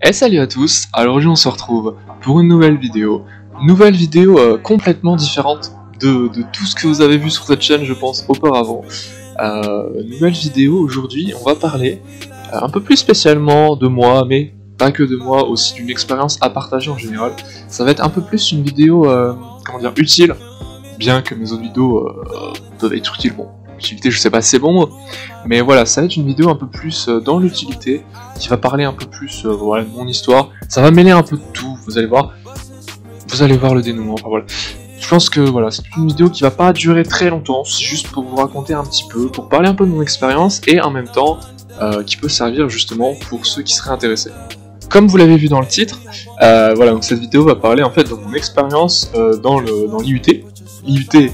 Et salut à tous, alors aujourd'hui on se retrouve pour une nouvelle vidéo complètement différente de tout ce que vous avez vu sur cette chaîne je pense auparavant. Nouvelle vidéo aujourd'hui, on va parler un peu plus spécialement de moi, mais pas que de moi, aussi d'une expérience à partager en général. Ça va être un peu plus une vidéo, utile, bien que mes autres vidéos peuvent être utiles, bon. Utilité, je sais pas si c'est bon mot, mais voilà, ça va être une vidéo un peu plus dans l'utilité, qui va parler un peu plus voilà, de mon histoire. Ça va mêler un peu de tout, vous allez voir le dénouement. Enfin voilà, je pense que voilà, c'est une vidéo qui va pas durer très longtemps, c'est juste pour vous raconter un petit peu, pour parler un peu de mon expérience et en même temps qui peut servir justement pour ceux qui seraient intéressés. Comme vous l'avez vu dans le titre, voilà, donc cette vidéo va parler en fait de mon expérience dans l'IUT. L'IUT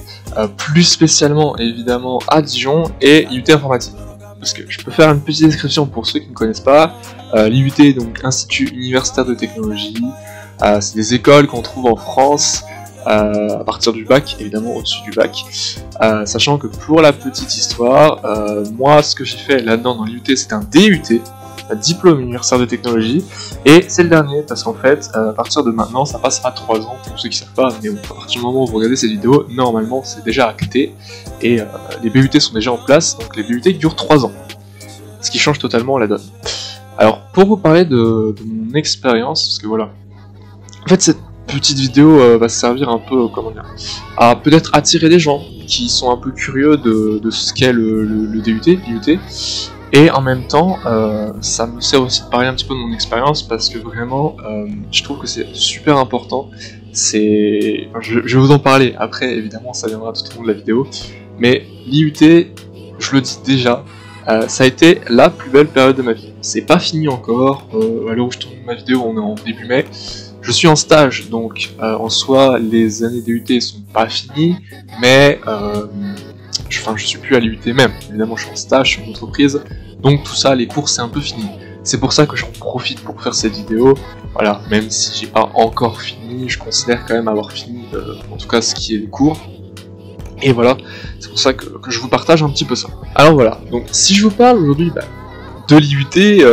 plus spécialement évidemment à Dijon et l'IUT informatique. Parce que je peux faire une petite description pour ceux qui ne connaissent pas. L'IUT, donc Institut Universitaire de Technologie, c'est des écoles qu'on trouve en France à partir du bac, évidemment au-dessus du bac. Sachant que pour la petite histoire, moi ce que j'ai fait là-dedans dans l'IUT c'est un DUT, un diplôme universitaire de technologie, et c'est le dernier parce qu'en fait à partir de maintenant ça passera 3 ans pour ceux qui savent pas, mais bon, à partir du moment où vous regardez cette vidéo, normalement c'est déjà acté et les BUT sont déjà en place, donc les BUT durent 3 ans, ce qui change totalement la donne. Alors pour vous parler de mon expérience, parce que voilà, en fait cette petite vidéo va servir un peu, comment dire, à peut-être attirer des gens qui sont un peu curieux de ce qu'est le DUT, l'IUT. Et en même temps, ça me sert aussi de parler un petit peu de mon expérience parce que vraiment, je trouve que c'est super important. Je vais vous en parler après, évidemment, ça viendra tout au long de la vidéo. Mais l'IUT, je le dis déjà, ça a été la plus belle période de ma vie. C'est pas fini encore, à l'heure où je tourne ma vidéo, on est en début mai. Je suis en stage, donc en soi, les années d'IUT sont pas finies, mais je suis plus à l'IUT même, évidemment je suis en stage, je suis en entreprise, donc tout ça, les cours c'est un peu fini. C'est pour ça que j'en profite pour faire cette vidéo, voilà, même si j'ai pas encore fini, je considère quand même avoir fini, en tout cas ce qui est les cours. Et voilà, c'est pour ça que je vous partage un petit peu ça. Alors voilà, donc si je vous parle aujourd'hui de l'IUT,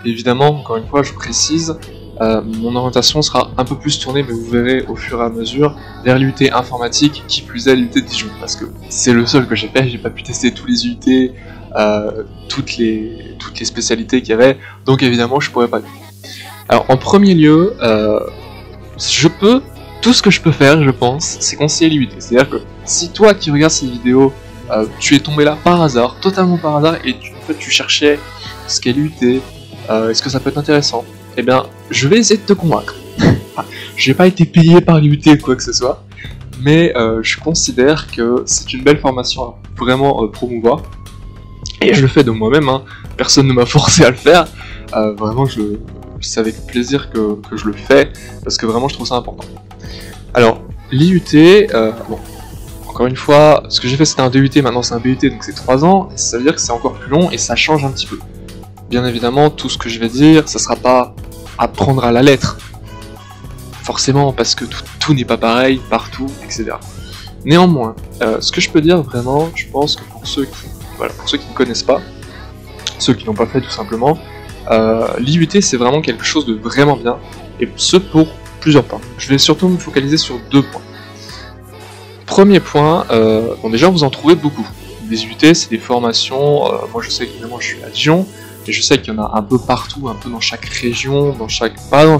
évidemment, encore une fois je précise, mon orientation sera un peu plus tournée, mais vous verrez au fur et à mesure, vers l'IUT informatique, qui plus est l'IUT de Dijon, parce que c'est le seul que j'ai fait, j'ai pas pu tester tous les IUT, toutes les spécialités qu'il y avait, donc évidemment je pourrais pas. Alors en premier lieu, tout ce que je peux faire, je pense, c'est conseiller l'IUT, c'est-à-dire que si toi qui regardes cette vidéo, tu es tombé là par hasard, totalement par hasard, et tu cherchais ce qu'est l'IUT, est-ce que ça peut être intéressant, eh bien, je vais essayer de te convaincre. J'ai pas été payé par l'IUT ou quoi que ce soit, mais je considère que c'est une belle formation à vraiment promouvoir. Et je le fais de moi-même, hein. Personne ne m'a forcé à le faire. Vraiment, c'est avec plaisir que je le fais, parce que vraiment je trouve ça important. Alors, l'IUT, bon, encore une fois, ce que j'ai fait c'était un DUT, maintenant c'est un BUT, donc c'est 3 ans, et ça veut dire que c'est encore plus long, et ça change un petit peu. Bien évidemment, tout ce que je vais dire, ça sera pas à prendre à la lettre, forcément, parce que tout n'est pas pareil, partout, etc. Néanmoins, ce que je peux dire vraiment, je pense que pour ceux qui ne connaissent pas, ceux qui n'ont pas fait tout simplement, l'IUT c'est vraiment quelque chose de vraiment bien, et ce pour plusieurs points. Je vais surtout me focaliser sur 2 points. Premier point, bon déjà vous en trouvez beaucoup. Les IUT c'est des formations, moi je sais qu'évidemment je suis à Dijon, et je sais qu'il y en a un peu partout, un peu dans chaque région, pas dans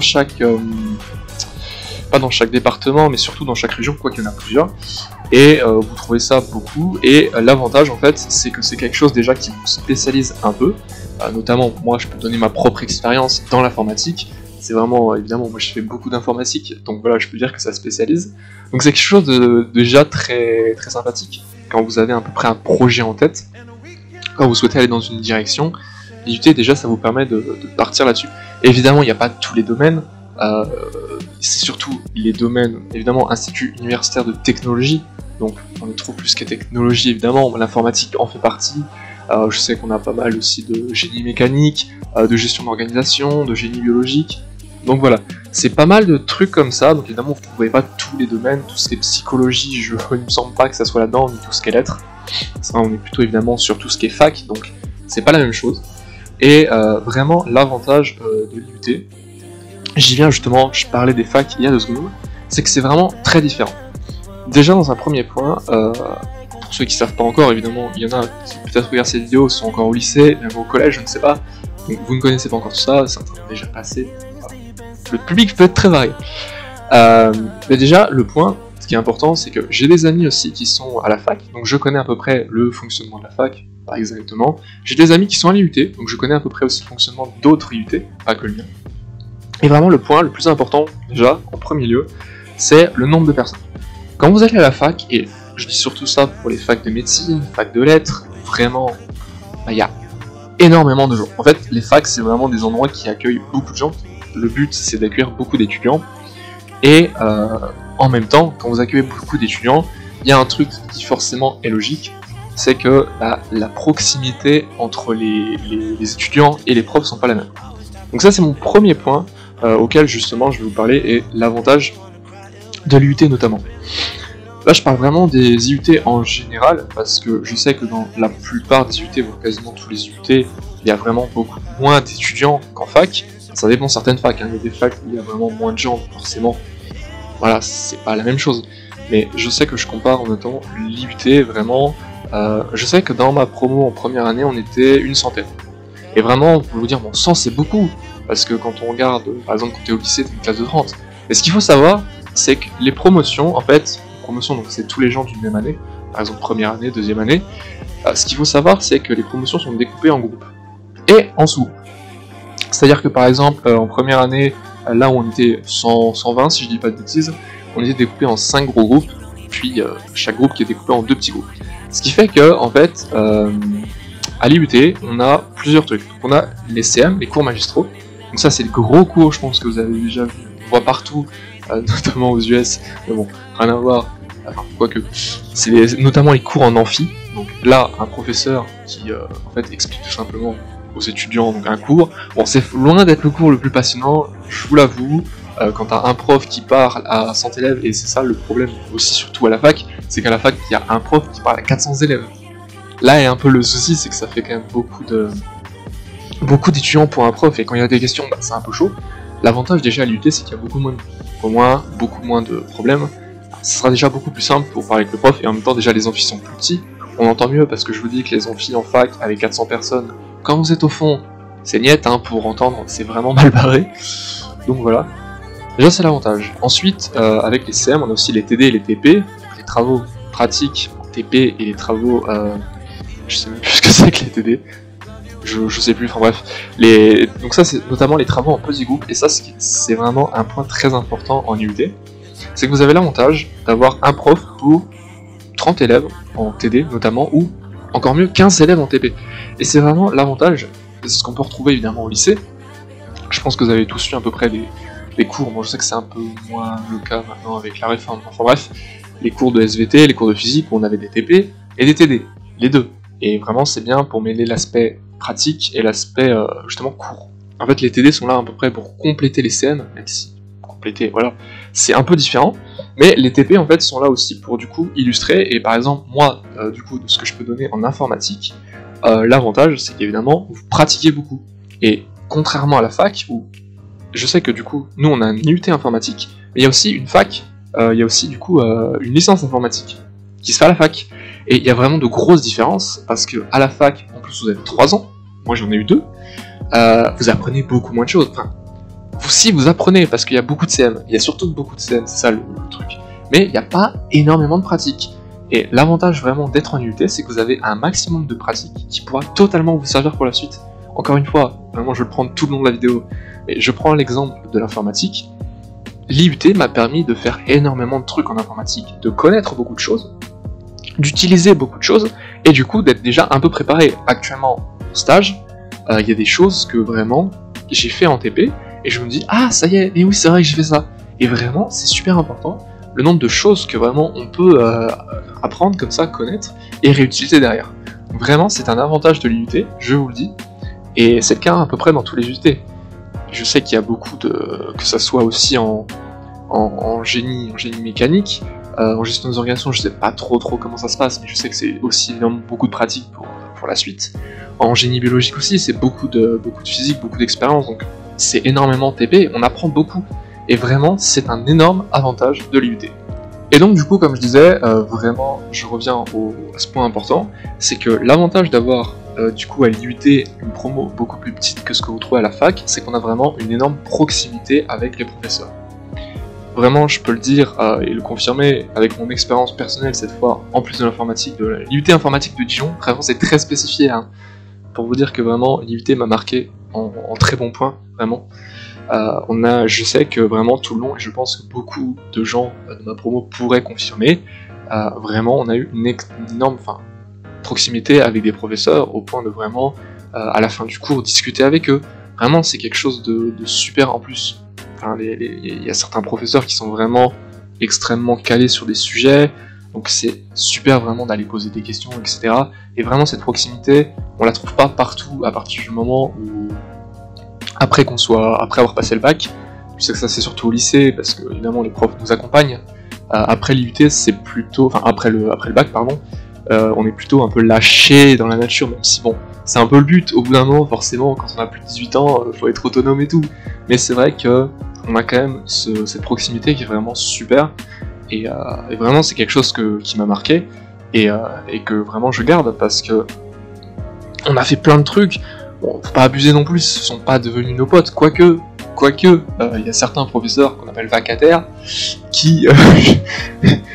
chaque département, mais surtout dans chaque région, quoi qu'il y en a plusieurs. Et vous trouvez ça beaucoup, et l'avantage en fait, c'est que c'est quelque chose déjà qui vous spécialise un peu, notamment moi je peux donner ma propre expérience dans l'informatique, c'est vraiment, évidemment, moi je fais beaucoup d'informatique, donc voilà, je peux dire que ça spécialise. Donc c'est quelque chose de déjà très, très sympathique, quand vous avez à peu près un projet en tête, quand vous souhaitez aller dans une direction, l'IUT déjà ça vous permet de partir là-dessus. Évidemment il n'y a pas tous les domaines, c'est surtout les domaines, évidemment Institut Universitaire de Technologie, donc on y trouve plus qu'à technologie évidemment, l'informatique en fait partie, je sais qu'on a pas mal aussi de génie mécanique, de gestion d'organisation, de génie biologique, donc voilà, c'est pas mal de trucs comme ça, donc évidemment vous ne trouvez pas tous les domaines, tout ce qui est psychologie, il me semble pas que ça soit là-dedans, ni tout ce qui est lettres, ça, on est plutôt évidemment sur tout ce qui est fac, donc c'est pas la même chose. Et vraiment l'avantage de l'IUT, j'y viens justement, je parlais des facs il y a 2 secondes, c'est que c'est vraiment très différent. Déjà dans un premier point, pour ceux qui savent pas encore, évidemment, il y en a qui peut-être regardent cette vidéo, sont encore au lycée, même au collège, je ne sais pas, donc vous ne connaissez pas encore tout ça, c'est en train de déjà passé, voilà. Le public peut être très varié. Mais déjà, le point, ce qui est important, c'est que j'ai des amis aussi qui sont à la fac, donc je connais à peu près le fonctionnement de la fac, pas exactement. J'ai des amis qui sont à l'IUT, donc je connais à peu près aussi le fonctionnement d'autres IUT, pas que le mien. Et vraiment, le point le plus important, déjà, en premier lieu, c'est le nombre de personnes. Quand vous allez à la fac, et je dis surtout ça pour les facs de médecine, facs de lettres, vraiment, il y a énormément de gens. En fait, les facs, c'est vraiment des endroits qui accueillent beaucoup de gens. Le but, c'est d'accueillir beaucoup d'étudiants. Et en même temps, quand vous accueillez beaucoup d'étudiants, il y a un truc qui forcément est logique, c'est que la proximité entre les étudiants et les profs sont pas la même. Donc ça, c'est mon premier point auquel justement je vais vous parler, et l'avantage de l'IUT notamment. Là, je parle vraiment des IUT en général, parce que je sais que dans la plupart des IUT, voire quasiment tous les IUT, il y a vraiment beaucoup moins d'étudiants qu'en fac. Ça dépend de certaines facs, hein. Il y a des facs où il y a vraiment moins de gens, forcément. Voilà, c'est pas la même chose. Mais je sais que je compare en notant l'IUT vraiment. Je sais que dans ma promo en première année, on était une centaine. Et vraiment, pour vous dire, bon, 100 c'est beaucoup, parce que quand on regarde, par exemple, quand t'es au lycée, t'es une classe de 30. Mais ce qu'il faut savoir, c'est que les promotions, en fait, promotions, donc c'est tous les gens d'une même année, par exemple première année, deuxième année, ce qu'il faut savoir, c'est que les promotions sont découpées en groupes et en sous-groupes. C'est-à-dire que par exemple, en première année, là où on était 120, si je dis pas de bêtises, on était découpé en 5 gros groupes, puis chaque groupe qui est découpé en 2 petits groupes. Ce qui fait que, en fait, à l'IUT, on a plusieurs trucs. Donc on a les CM, les cours magistraux. Donc ça, c'est le gros cours, je pense que vous avez déjà vu, on voit partout, notamment aux US, mais bon, rien à voir, enfin, quoique. C'est notamment les cours en amphi. Donc là, un professeur qui, en fait, explique tout simplement aux étudiants donc un cours. Bon, c'est loin d'être le cours le plus passionnant, je vous l'avoue. Quand t'as un prof qui parle à 100 élèves, et c'est ça le problème aussi surtout à la fac, c'est qu'à la fac, il y a un prof qui parle à 400 élèves. Là est un peu le souci, c'est que ça fait quand même beaucoup d'étudiants pour un prof, et quand il y a des questions, bah, c'est un peu chaud. L'avantage déjà à l'IUT, c'est qu'il y a beaucoup moins de problèmes. Ce sera déjà beaucoup plus simple pour parler avec le prof, et en même temps déjà les amphis sont plus petits. On entend mieux parce que je vous dis que les amphis en fac avec 400 personnes, quand vous êtes au fond, c'est niette, hein, pour entendre, c'est vraiment mal barré. Donc voilà. Déjà c'est l'avantage. Ensuite, avec les CM, on a aussi les TD et les TP, les travaux pratiques en TP et les travaux... je sais même plus ce que c'est que les TD. Je sais plus, enfin bref. Donc ça c'est notamment les travaux en petits groupes, et ça c'est vraiment un point très important en IUT. C'est que vous avez l'avantage d'avoir un prof pour 30 élèves en TD notamment, ou encore mieux 15 élèves en TP. Et c'est vraiment l'avantage, c'est ce qu'on peut retrouver évidemment au lycée. Je pense que vous avez tous eu à peu près les cours, moi je sais que c'est un peu moins le cas maintenant avec la réforme, enfin bref, les cours de SVT, les cours de physique où on avait des TP et des TD, les deux. Et vraiment c'est bien pour mêler l'aspect pratique et l'aspect justement cours. En fait les TD sont là à peu près pour compléter les CM, même si compléter, voilà, c'est un peu différent, mais les TP en fait sont là aussi pour du coup illustrer. Et par exemple moi, du coup, de ce que je peux donner en informatique, l'avantage c'est qu'évidemment vous pratiquez beaucoup. Et contrairement à la fac, où je sais que du coup, nous on a un IUT informatique, mais il y a aussi une fac, il y a aussi du coup une licence informatique qui se fait à la fac. Et il y a vraiment de grosses différences, parce que à la fac, en plus vous avez 3 ans, moi j'en ai eu 2, vous apprenez beaucoup moins de choses. Enfin, vous apprenez, parce qu'il y a beaucoup de CM, il y a surtout beaucoup de CM, c'est ça le truc. Mais il n'y a pas énormément de pratique. Et l'avantage vraiment d'être en IUT, c'est que vous avez un maximum de pratique qui pourra totalement vous servir pour la suite. Encore une fois, vraiment je vais le prendre tout le long de la vidéo, mais je prends l'exemple de l'informatique. L'IUT m'a permis de faire énormément de trucs en informatique, de connaître beaucoup de choses, d'utiliser beaucoup de choses, et du coup d'être déjà un peu préparé. Actuellement, en stage, il y a des choses que vraiment j'ai fait en TP, et je me dis, ah ça y est, et oui c'est vrai que j'ai fait ça. Et vraiment, c'est super important, le nombre de choses que vraiment on peut apprendre comme ça, connaître, et réutiliser derrière. Donc vraiment, c'est un avantage de l'IUT, je vous le dis, et c'est le cas à peu près dans tous les UT. Je sais qu'il y a beaucoup que ça soit aussi en génie mécanique, en gestion des organisations, je sais pas trop comment ça se passe, mais je sais que c'est aussi évidemment beaucoup de pratique pour la suite. En génie biologique aussi, c'est beaucoup de physique, beaucoup d'expérience, donc c'est énormément TP, on apprend beaucoup, et vraiment c'est un énorme avantage de l'IUT. Et donc du coup, comme je disais, vraiment je reviens à ce point important, c'est que l'avantage d'avoir du coup à l'IUT une promo beaucoup plus petite que ce que vous trouvez à la fac, c'est qu'on a vraiment une énorme proximité avec les professeurs. Vraiment, je peux le dire et le confirmer avec mon expérience personnelle cette fois, en plus de l'informatique, de l'IUT informatique de Dijon. Vraiment, c'est très spécifié, hein, pour vous dire que vraiment l'IUT m'a marqué en très bon point, vraiment. Je sais que vraiment tout le long, et je pense que beaucoup de gens de ma promo pourraient confirmer, vraiment on a eu une énorme proximité avec des professeurs au point de vraiment, à la fin du cours, discuter avec eux. Vraiment, c'est quelque chose de super en plus. Il y a certains professeurs qui sont vraiment extrêmement calés sur des sujets, donc c'est super vraiment d'aller poser des questions, etc. Et vraiment cette proximité, on la trouve pas partout à partir du moment où, après avoir passé le bac. Je sais que ça c'est surtout au lycée, parce que évidemment les profs nous accompagnent. Après l'IUT, c'est plutôt, après le bac, pardon, on est plutôt un peu lâché dans la nature, même si bon, c'est un peu le but, au bout d'un moment, forcément, quand on a plus de 18 ans, faut être autonome et tout. Mais c'est vrai que on a quand même cette proximité qui est vraiment super, et vraiment c'est quelque chose qui m'a marqué, et que vraiment je garde, parce que on a fait plein de trucs, bon, faut pas abuser non plus, ce sont pas devenus nos potes, quoique, il y a certains professeurs qu'on appelle vacataires, qui,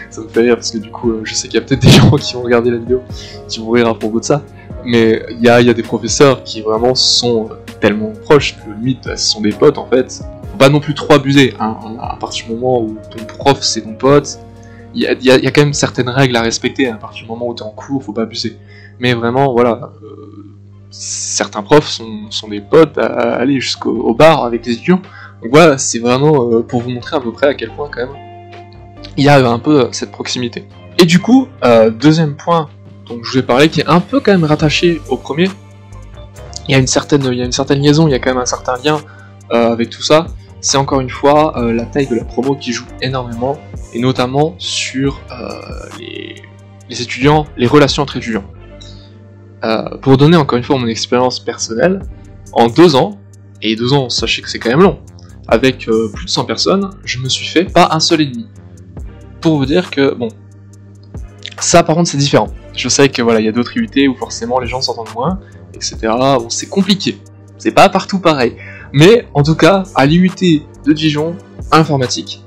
ça me fait rire, parce que du coup, je sais qu'il y a peut-être des gens qui vont regarder la vidéo, qui vont rire à propos de ça, mais il y a des professeurs qui vraiment sont tellement proches que limite, ce sont des potes en fait. Faut pas non plus trop abuser, hein. À partir du moment où ton prof c'est ton pote, il y a quand même certaines règles à respecter, hein. À partir du moment où t'es en cours, faut pas abuser. Mais vraiment, voilà, certains profs sont des potes à aller jusqu'au bar avec les étudiants. Donc voilà, c'est vraiment pour vous montrer à peu près à quel point quand même il y a un peu cette proximité. Et du coup, deuxième point dont je vais parler, qui est un peu quand même rattaché au premier, il y a une certaine liaison, il y a quand même un certain lien avec tout ça, c'est encore une fois la taille de la promo qui joue énormément, et notamment sur les étudiants, les relations entre étudiants. Pour donner encore une fois mon expérience personnelle, en 2 ans, et 2 ans sachez que c'est quand même long, avec plus de 100 personnes, je me suis fait pas un seul ennemi. Pour vous dire que, bon, ça par contre c'est différent. Je sais que voilà, il y a d'autres IUT où forcément les gens s'entendent moins, etc. Bon, c'est compliqué, c'est pas partout pareil. Mais en tout cas, à l'IUT de Dijon, informatique,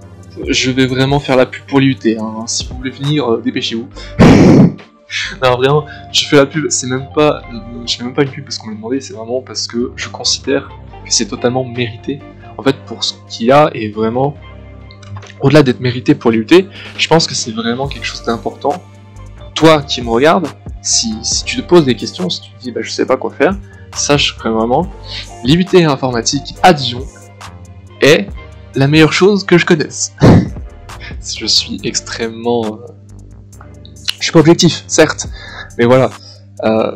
je vais vraiment faire la pub pour l'IUT, hein. Si vous voulez venir, dépêchez-vous. Non, vraiment, je fais la pub, je fais même pas une pub parce qu'on m'a demandé, c'est vraiment parce que je considère que c'est totalement mérité, en fait, pour ce qu'il y a, et vraiment, au-delà d'être mérité pour l'IUT, je pense que c'est vraiment quelque chose d'important. Toi qui me regardes, si tu te poses des questions, si tu te dis je sais pas quoi faire, sache que vraiment, l'IUT informatique à Dijon est la meilleure chose que je connaisse. Je suis extrêmement... Je suis pas objectif, certes, mais voilà,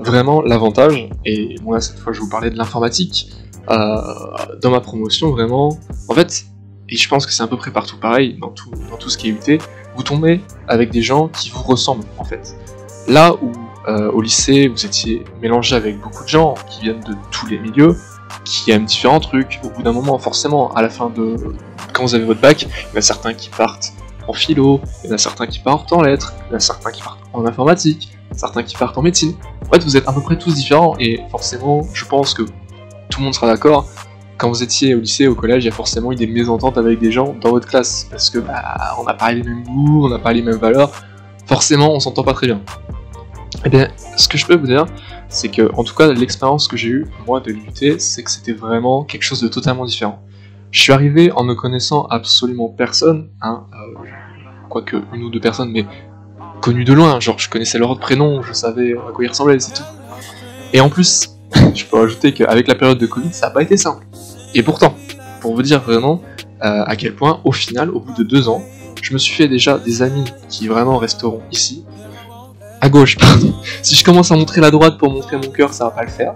vraiment l'avantage, et bon là cette fois je vais vous parler de l'informatique, dans ma promotion vraiment, en fait, et je pense que c'est à peu près partout pareil, dans tout ce qui est IUT, vous tombez avec des gens qui vous ressemblent en fait. Là où au lycée vous étiez mélangé avec beaucoup de gens qui viennent de tous les milieux, qui aiment différents trucs, au bout d'un moment forcément, à la fin quand vous avez votre bac, il y en a certains qui partent en philo, il y en a certains qui partent en lettres, il y en a certains qui partent en informatique, certains qui partent en médecine. En fait, vous êtes à peu près tous différents, et forcément, je pense que tout le monde sera d'accord, quand vous étiez au lycée, au collège, il y a forcément eu des mésententes avec des gens dans votre classe, parce que on n'a pas les mêmes goûts, on n'a pas les mêmes valeurs, forcément on s'entend pas très bien. Eh bien, ce que je peux vous dire, c'est que, en tout cas, l'expérience que j'ai eue, moi, de l'IUT, c'est que c'était vraiment quelque chose de totalement différent. Je suis arrivé en ne connaissant absolument personne, hein, quoique une ou deux personnes, mais connues de loin, genre je connaissais leur prénom, je savais à quoi ils ressemblaient, c'est tout. Et en plus, je peux rajouter qu'avec la période de Covid, ça n'a pas été simple. Et pourtant, pour vous dire vraiment à quel point, au final, au bout de 2 ans, je me suis fait déjà des amis qui vraiment resteront ici. À gauche, pardon. Si je commence à montrer la droite pour montrer mon cœur, ça va pas le faire.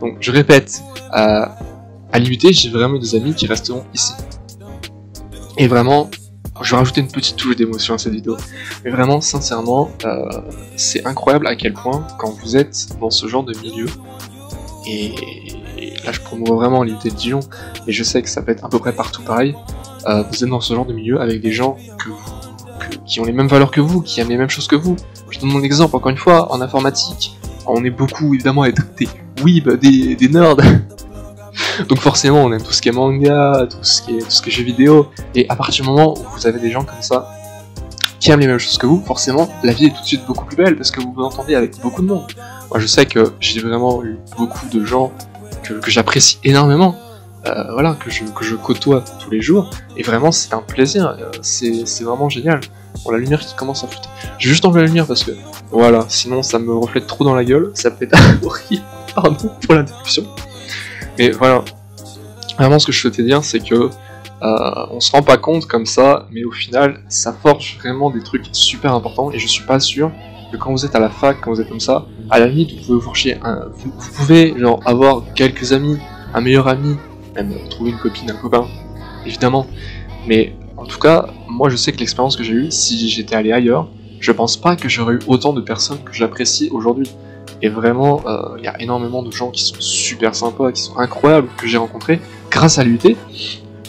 Donc je répète, à l'IUT, j'ai vraiment des amis qui resteront ici. Et vraiment, je vais rajouter une petite touche d'émotion à cette vidéo. Mais vraiment, sincèrement, c'est incroyable à quel point, quand vous êtes dans ce genre de milieu, et là je promouvois vraiment l'IUT de Dijon, et je sais que ça peut être à peu près partout pareil, vous êtes dans ce genre de milieu avec des gens qui ont les mêmes valeurs que vous, qui aiment les mêmes choses que vous. Je donne mon exemple, encore une fois, en informatique, on est beaucoup évidemment à être des weebs, des nerds, donc forcément on aime tout ce qui est manga, tout ce qui est jeux vidéo, et à partir du moment où vous avez des gens comme ça, qui aiment les mêmes choses que vous, forcément la vie est tout de suite beaucoup plus belle, parce que vous vous entendez avec beaucoup de monde. Moi je sais que j'ai vraiment eu beaucoup de gens que j'apprécie énormément, voilà, que je côtoie tous les jours, et vraiment c'est un plaisir, c'est vraiment génial. Bon, la lumière qui commence à flouter. J'ai juste enlevé la lumière parce que, voilà, sinon ça me reflète trop dans la gueule, ça peut être horrible, pardon pour l'interruption. Mais voilà, vraiment ce que je souhaitais dire, c'est que on se rend pas compte comme ça, mais au final, ça forge vraiment des trucs super importants, et je suis pas sûr que quand vous êtes à la fac, quand vous êtes comme ça, à la limite, vous pouvez genre avoir quelques amis, un meilleur ami, même trouver une copine, un copain, évidemment, mais en tout cas, moi je sais que l'expérience que j'ai eue, si j'étais allé ailleurs, je pense pas que j'aurais eu autant de personnes que j'apprécie aujourd'hui. Et vraiment, il y a énormément de gens qui sont super sympas, qui sont incroyables, que j'ai rencontrés grâce à l'UT.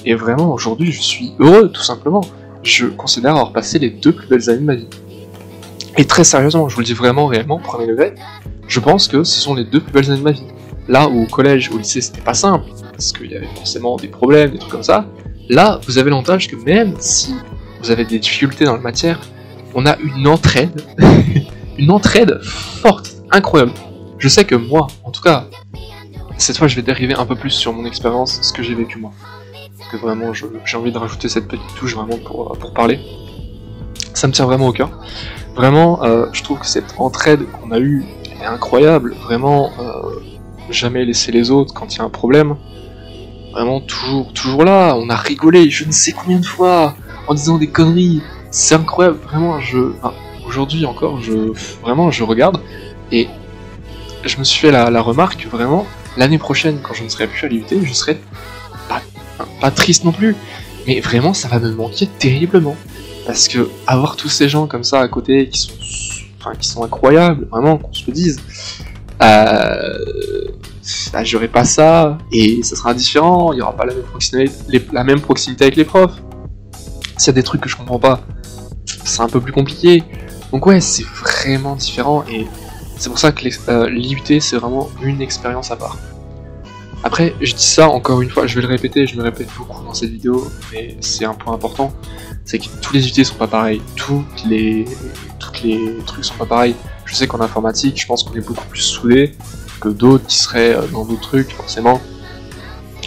Et vraiment, aujourd'hui, je suis heureux, tout simplement. Je considère avoir passé les 2 plus belles années de ma vie. Et très sérieusement, je vous le dis vraiment, réellement, premier degré, je pense que ce sont les 2 plus belles années de ma vie. Là où au collège, au lycée, c'était pas simple, parce qu'il y avait forcément des problèmes, des trucs comme ça, là, vous avez l'avantage que même si vous avez des difficultés dans la matière, on a une entraide, une entraide forte, incroyable. Je sais que moi, en tout cas, cette fois je vais dériver un peu plus sur mon expérience, ce que j'ai vécu moi. Parce que vraiment, j'ai envie de rajouter cette petite touche vraiment pour parler. Ça me tient vraiment au cœur. Vraiment, je trouve que cette entraide qu'on a eue est incroyable. Vraiment, jamais laisser les autres quand il y a un problème. Vraiment, toujours là. On a rigolé je ne sais combien de fois en disant des conneries. C'est incroyable. Vraiment, aujourd'hui encore, vraiment, je regarde et je me suis fait la remarque que vraiment, l'année prochaine, quand je ne serai plus à l'IUT, je serai pas triste non plus, mais vraiment ça va me manquer terriblement, parce que avoir tous ces gens comme ça à côté qui sont incroyables, vraiment qu'on se le dise, j'aurai pas ça, et ça sera différent, il y aura pas la même proximité avec les profs, s'il y a des trucs que je comprends pas, c'est un peu plus compliqué, donc ouais, c'est vraiment différent, et c'est pour ça que l'IUT c'est vraiment une expérience à part. Après, je dis ça encore une fois, je vais le répéter, je me répète beaucoup dans cette vidéo, mais c'est un point important, c'est que tous les UT sont pas pareils, toutes les trucs sont pas pareils. Je sais qu'en informatique, je pense qu'on est beaucoup plus soudés que d'autres qui seraient dans d'autres trucs, forcément.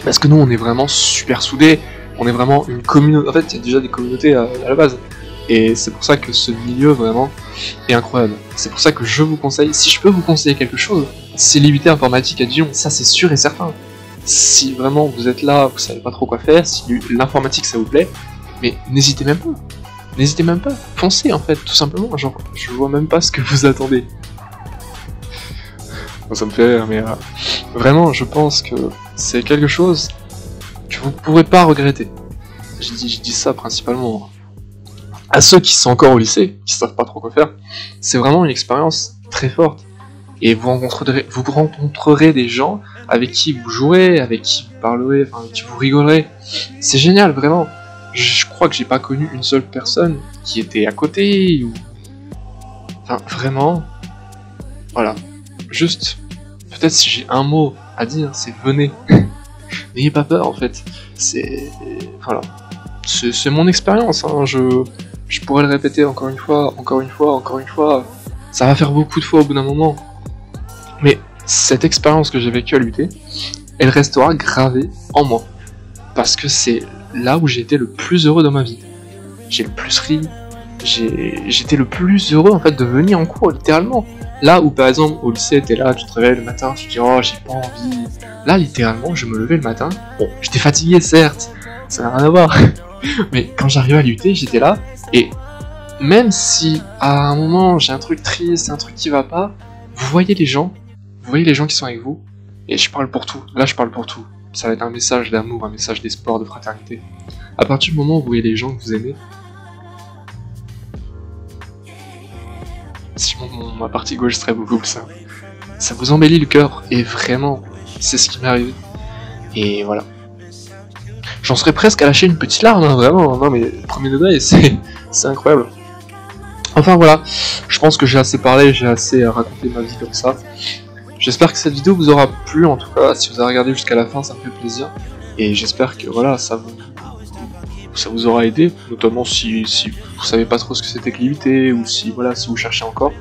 Parce que nous, on est vraiment super soudés, on est vraiment une communauté, en fait, il y a déjà des communautés à la base. Et c'est pour ça que ce milieu, vraiment, est incroyable. C'est pour ça que je vous conseille, si je peux vous conseiller quelque chose, c'est l'IUT informatique à Dijon, ça c'est sûr et certain. Si vraiment vous êtes là, vous savez pas trop quoi faire, si l'informatique ça vous plaît, mais n'hésitez même pas, foncez en fait, tout simplement, genre, je vois même pas ce que vous attendez. Bon, ça me fait rire, mais vraiment, je pense que c'est quelque chose que vous pourrez pas regretter. Je dis ça principalement à ceux qui sont encore au lycée, qui savent pas trop quoi faire, c'est vraiment une expérience très forte. Et vous rencontrerez des gens avec qui vous jouerez, avec qui vous parlerez, enfin, avec qui vous rigolerez. C'est génial, vraiment. Je crois que j'ai pas connu une seule personne qui était à côté, ou... Enfin, vraiment... Voilà. Juste, peut-être si j'ai un mot à dire, c'est venez. N'ayez pas peur, en fait. C'est... Voilà. C'est mon expérience, hein. Je pourrais le répéter encore une fois. Ça va faire beaucoup de fois au bout d'un moment. Mais cette expérience que j'ai vécue à l'UT, elle restera gravée en moi. Parce que c'est là où j'ai été le plus heureux dans ma vie. J'ai le plus ri, j'étais le plus heureux en fait de venir en cours, littéralement. Là où par exemple au lycée t'es là, tu te réveilles le matin, tu te dis oh j'ai pas envie. Là littéralement je me levais le matin, bon j'étais fatigué certes, ça n'a rien à voir. Mais quand j'arrivais à l'UT j'étais là, et même si à un moment j'ai un truc triste, un truc qui va pas, vous voyez les gens qui sont avec vous, et je parle pour tout, là je parle pour tout. Ça va être un message d'amour, un message d'espoir, de fraternité. À partir du moment où vous voyez les gens que vous aimez, si ma partie gauche serait beaucoup plus simple, ça vous embellit le cœur, et vraiment, c'est ce qui m'est arrivé. Et voilà. J'en serais presque à lâcher une petite larme, hein, vraiment. Non mais premier degré, c'est incroyable. Enfin voilà, je pense que j'ai assez parlé, j'ai assez raconté ma vie comme ça. J'espère que cette vidéo vous aura plu, en tout cas, si vous avez regardé jusqu'à la fin, ça me fait plaisir. Et j'espère que voilà, ça vous aura aidé, notamment si vous savez pas trop ce que c'était que l'IUT, ou si voilà, si vous cherchez encore.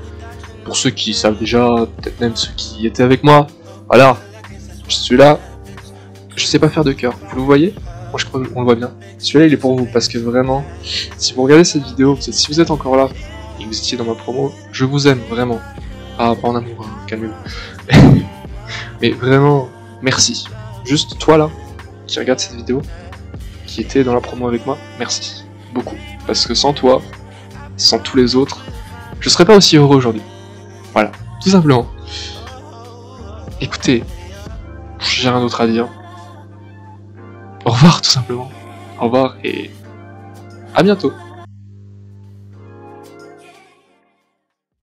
Pour ceux qui savent déjà, peut-être même ceux qui étaient avec moi, voilà, je suis là, je sais pas faire de cœur, vous le voyez? Moi je crois qu'on le voit bien. Celui-là il est pour vous, parce que vraiment, si vous regardez cette vidéo, si vous êtes encore là, et que vous étiez dans ma promo, je vous aime, vraiment. Ah, pas en amour, hein, calmez-vous. Mais vraiment, merci. Juste toi là, qui regarde cette vidéo, qui était dans la promo avec moi, merci. Beaucoup. Parce que sans toi, sans tous les autres, je serais pas aussi heureux aujourd'hui. Voilà, tout simplement. Écoutez, j'ai rien d'autre à dire. Au revoir tout simplement. Au revoir et à bientôt.